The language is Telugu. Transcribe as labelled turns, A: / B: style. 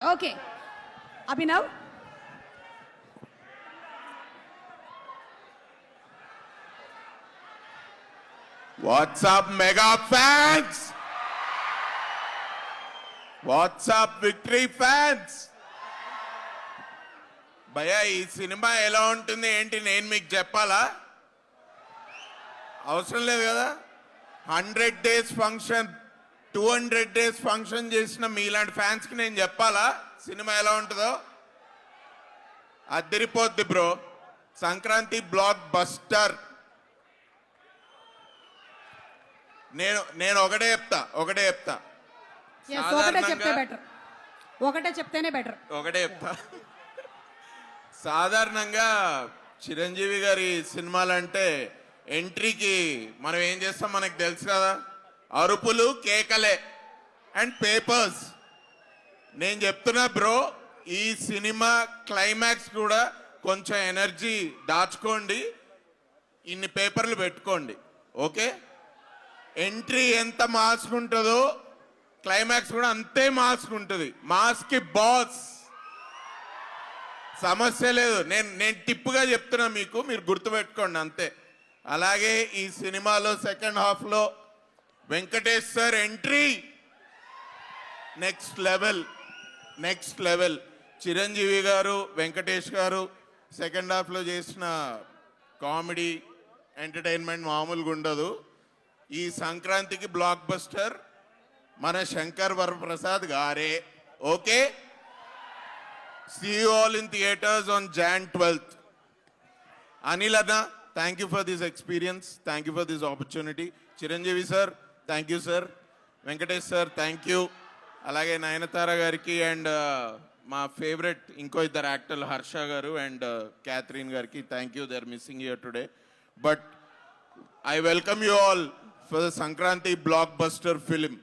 A: Okay Abhinav.
B: WhatsApp mega fans, WhatsApp victory fans. భయ్యా ఈ సినిమా ఎలా ఉంటుంది ఏంటి నేను మీకు చెప్పాలా? అవసరం లేదు కదా. 100 days ఫంక్షన్, 200 days ఫంక్షన్ చేసిన మీలాంటి ఫ్యాన్స్కి నేను చెప్పాలా సినిమా ఎలా ఉంటుందో? అదిరిపోద్ది బ్రో. Sankranti block buster. నేను ఒకటే చెప్తా.
A: ఒకటే చెప్తేనే బెటర్.
B: ఒకటే చెప్తా. సాధారణంగా చిరంజీవి గారి సినిమాలంటే ఎంట్రీకి మనం ఏం చేస్తాం మనకు తెలుసు కదా, అరుపులు కేకలే అండ్ పేపర్స్. నేను చెప్తున్నా బ్రో, ఈ సినిమా క్లైమాక్స్ కూడా కొంచెం ఎనర్జీ దాచుకోండి, ఇన్ని పేపర్లు పెట్టుకోండి. ఓకే, ఎంట్రీ ఎంత మాస్క్ ఉంటుందో క్లైమాక్స్ కూడా అంతే మాస్క్ ఉంటుంది. మాస్కి బాస్, సమస్య లేదు. నేను టిప్పుగా చెప్తున్నా మీకు, మీరు గుర్తుపెట్టుకోండి అంతే. అలాగే ఈ సినిమాలో సెకండ్ హాఫ్లో Venkatesh sir entry next level. Chiranjeevi గారు, వెంకటేష్ గారు సెకండ్ హాఫ్లో చేసిన కామెడీ ఎంటర్టైన్మెంట్ మామూలుగా ఉండదు. ఈ సంక్రాంతికి బ్లాక్ బస్టర్ మన శంకర్ వరప్రసాద్ గారే. Okay, see you all in theaters on Jan 12th. Anil Anna, thank you for this experience, thank you for this opportunity. Chiranjeevi sir, thank you sir. Venkatesh sir, thank you. Alage Nayanthara gariki and my favorite inko iddaru actor Harsha garu and Catherine gariki, thank you. They are missing here today, but I welcome you all for the Sankranti blockbuster film.